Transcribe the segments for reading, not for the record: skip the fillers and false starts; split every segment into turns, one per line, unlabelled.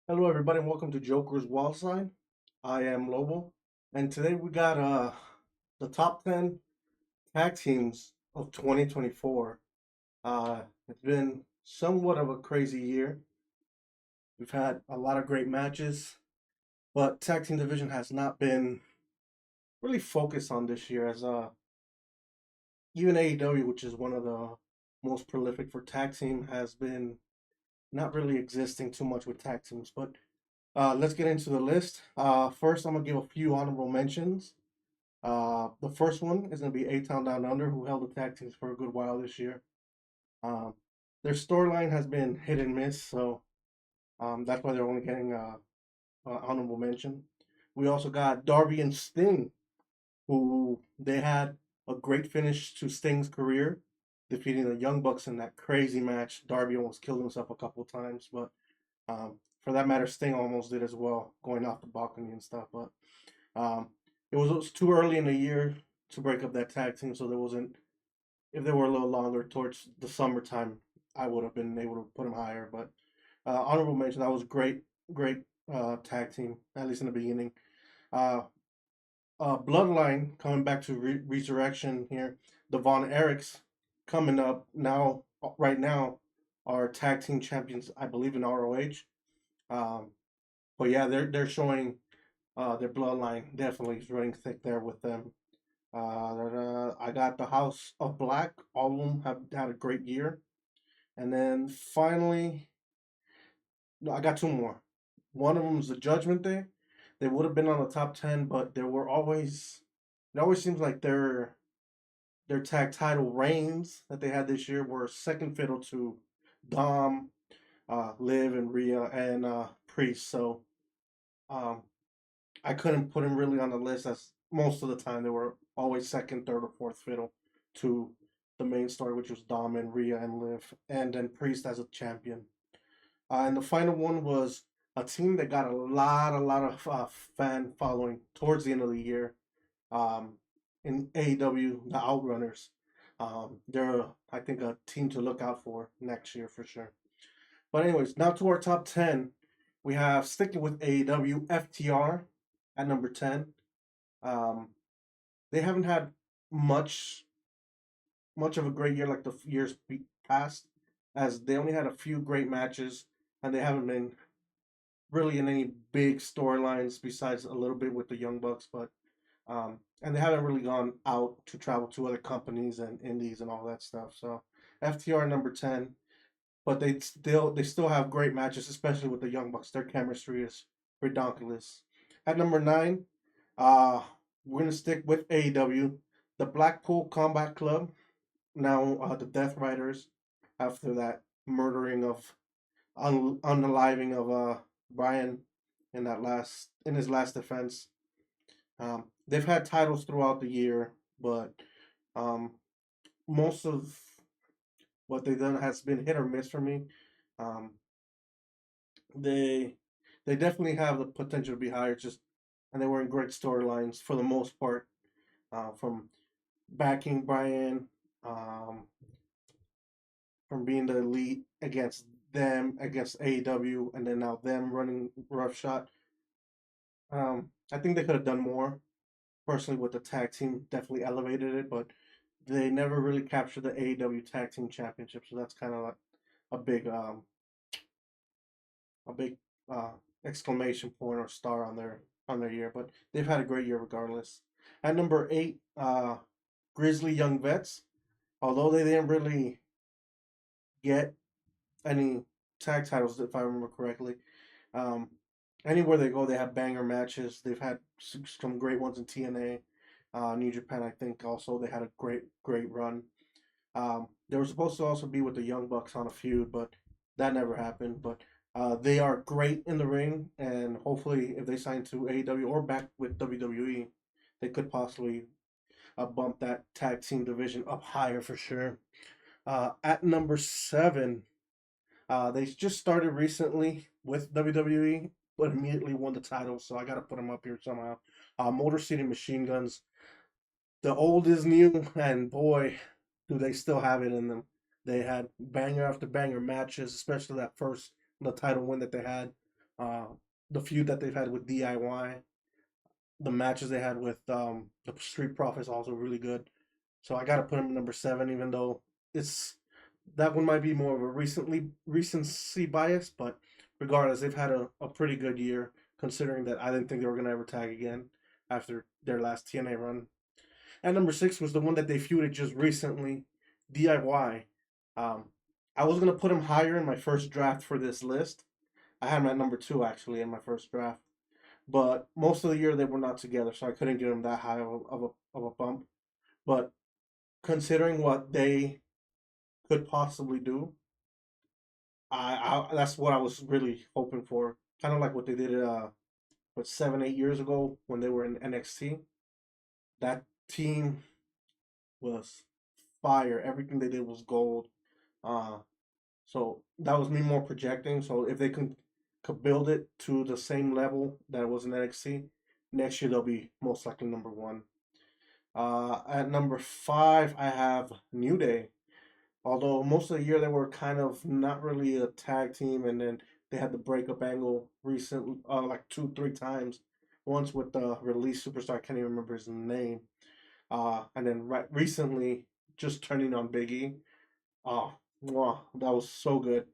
Hello, everybody, and welcome to Joker's Wall Sign. I am Lobo, and today we got the top 10 tag teams of 2024. It's been somewhat of a crazy year. We've had a lot of great matches, but tag team division has not been really focused on this year, as even AEW, which is one of the most prolific for tag team, has been not really existing too much with tag teams. But let's get into the list. First, I'm gonna give a few honorable mentions. The first one is gonna be A Town Down Under, who held the tag teams for a good while this year. Um, their storyline has been hit and miss, so that's why they're only getting honorable mention. We also got Darby and Sting, who they had a great finish to Sting's career, defeating the Young Bucks in that crazy match. Darby almost killed himself a couple of times, but for that matter, Sting almost did as well, going off the balcony and stuff. But um, it was too early in the year to break up that tag team, so there wasn't. If they were a little longer towards the summertime, I would have been able to put them higher. But honorable mention, that was great, great tag team, at least in the beginning. Uh, Bloodline coming back to Resurrection here. The Von Erichs coming up now, right now, are tag team champions, I believe, in ROH. Um, but yeah, they're showing their bloodline definitely is running thick there with them. I got the House of Black. All of them have had a great year. And then finally, no, I got two more. One of them is the Judgment Day. They would have been on the top 10, but there were always it always seems like their tag title reigns that they had this year were second fiddle to Dom, Liv, and Rhea and Priest. So um, I couldn't put him really on the list as most of the time they were always second, third, or fourth fiddle to the main story, which was Dom and Rhea and Liv, and then Priest as a champion. And the final one was a team that got a lot of fan following towards the end of the year. Um, in AEW, the Outrunners. They're, I think, a team to look out for next year for sure. But anyways, now to our top 10. We have, sticking with AEW, FTR at number 10. Um, they haven't had much much of a great year like the years past, as they only had a few great matches, and they haven't been really in any big storylines besides a little bit with the Young Bucks. But and they haven't really gone out to travel to other companies and indies and all that stuff. So FTR number 10, but they still have great matches, especially with the Young Bucks. Their chemistry is ridiculous. At number 9, uh, we're gonna stick with AEW, the Blackpool Combat Club. Now the Death Riders, after that murdering of unaliving of Brian in his last defense. They've had titles throughout the year, but um, most of what they've done has been hit or miss for me. Um, they they definitely have the potential to be higher, just and they were in great storylines for the most part. From backing Brian, um, from being the elite against them against AEW, and then now them running roughshod. I think they could have done more. Personally, with the tag team, definitely elevated it, but they never really captured the AEW Tag Team Championship, so that's kind of like a big a big uh, exclamation point or star on their year. But they've had a great year regardless. At number 8, Grizzly Young Vets. Although they didn't really get any tag titles, if I remember correctly, um, anywhere they go, they have banger matches. They've had some great ones in TNA, New Japan. I think also they had a great run. They were supposed to also be with the Young Bucks on a feud, but that never happened. But they are great in the ring, and hopefully, if they sign to AEW or back with WWE, they could possibly bump that tag team division up higher for sure. At number 7, they just started recently with WWE, but immediately won the title, so I got to put them up here somehow. Motor City Machine Guns. The old is new, and boy, do they still have it in them. They had banger after banger matches, especially that first the title win that they had. Uh, the feud that they've had with DIY, the matches they had with the Street Profits also really good. So I gotta put him number seven, even though it's that one might be more of a recency bias, but regardless, they've had a pretty good year considering that I didn't think they were gonna ever tag again after their last TNA run. And number six was the one that they feuded just recently, DIY. Um, I was gonna put him higher in my first draft for this list. I had him at number two actually in my first draft, but most of the year they were not together, so I couldn't give him that high of a bump. But considering what they could possibly do, that's what I was really hoping for. Kind of like what they did, what 7 8 years ago when they were in NXT. That team was fire. Everything they did was gold. Uh, so that was me more projecting. So if they could build it to the same level that it was in NXT, next year they'll be most likely number one. At number five, I have New Day. Although most of the year they were kind of not really a tag team, and then they had the breakup angle recent, like two, three times. Once with the release superstar, I can't even remember his name. And then recently, just turning on Big E. Oh, wow, that was so good.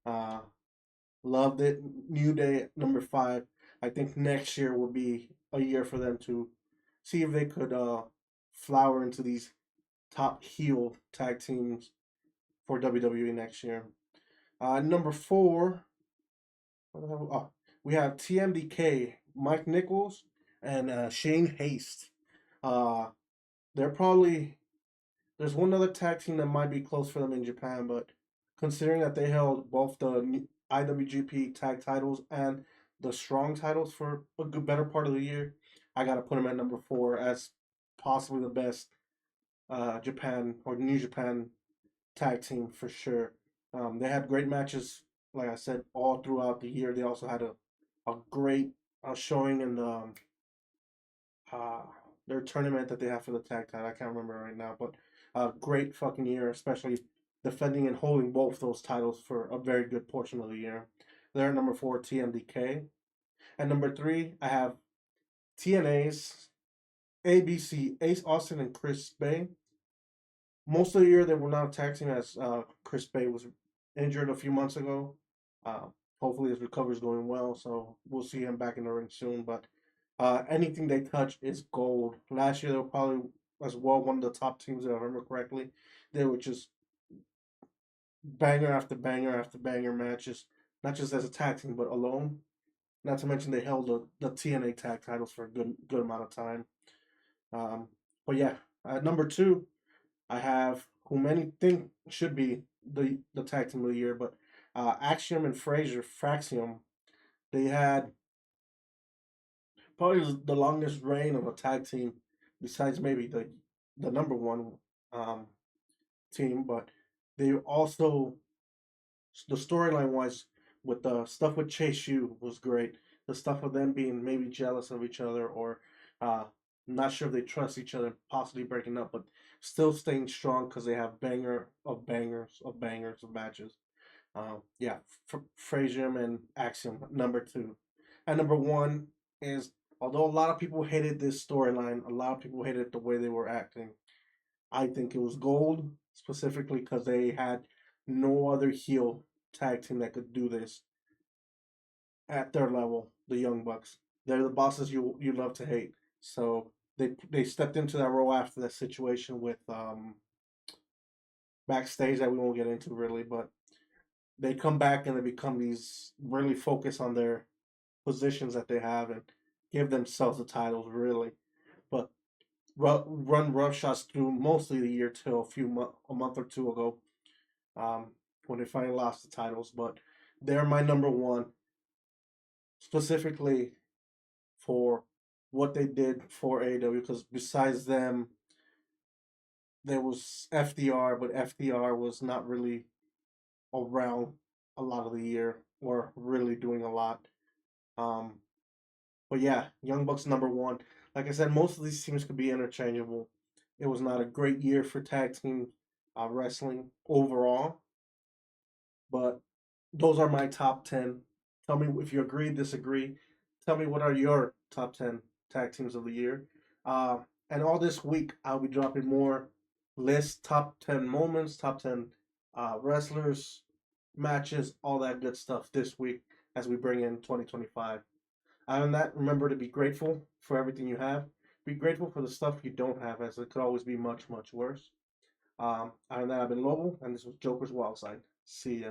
Uh, Loved it. New Day at number five. I think next year will be a year for them to see if they could flower into these top heel tag teams for WWE next year. Number four, oh, we have TMDK, Mike Nichols, and Shane Haste. Uh, they're probably there's one other tag team that might be close for them in Japan, but considering that they held both the IWGP tag titles and the strong titles for a good better part of the year, I gotta put them at number four as possibly the best Japan or New Japan tag team for sure. They had great matches, like I said, all throughout the year. They also had a great showing in the uh, their tournament that they have for the tag title. I can't remember right now, but a great fucking year, especially defending and holding both those titles for a very good portion of the year. They're at number four, TMDK. And number three, I have TNA's ABC, Ace Austin and Chris Bay. Most of the year they were not taxing as Chris Bay was injured a few months ago. Uh, Hopefully his recovery is going well, so we'll see him back in the ring soon. But anything they touch is gold. Last year they were probably as well one of the top teams if I remember correctly. They were just banger after banger after banger matches, not just as a tag team but alone. Not to mention they held the TNA tag titles for a good amount of time. Um, but yeah, at number two, I have who many think should be the tag team of the year, but Axiom and Frazier, Fraxium, they had probably the longest reign of a tag team, besides maybe the number one um, team, but they also the storyline wise with the stuff with Chase U was great. The stuff with them being maybe jealous of each other or uh, not sure if they trust each other, possibly breaking up, but still staying strong because they have banger of bangers of bangers of matches. Yeah, Frasium and Axiom number two, and number one is although a lot of people hated this storyline, a lot of people hated the way they were acting. I think it was gold specifically because they had no other heel tag team that could do this at their level. The Young Bucks, they're the bosses you love to hate. So they stepped into that role after that situation with backstage that we won't get into really, but they come back and they become these really focus on their positions that they have and give themselves the titles really. But run rough shots through mostly the year till a month or two ago, um, when they finally lost the titles. But they're my number one, specifically for what they did for AEW. Because besides them, there was FDR, but FDR was not really around a lot of the year or really doing a lot. Um, but yeah, Young Bucks number one. Like I said, most of these teams could be interchangeable. It was not a great year for tag team wrestling overall, but those are my top 10 Tell me if you agree, disagree. Tell me what are your top 10 tag teams of the year. Uh, and all this week, I'll be dropping more lists, top 10 moments, top 10 wrestlers, matches, all that good stuff this week as we bring in 2025. Other than that, remember to be grateful for everything you have. Be grateful for the stuff you don't have, as it could always be much, much worse. Other than that, I've been Lobo, and this was Joker's Wild Side. See ya.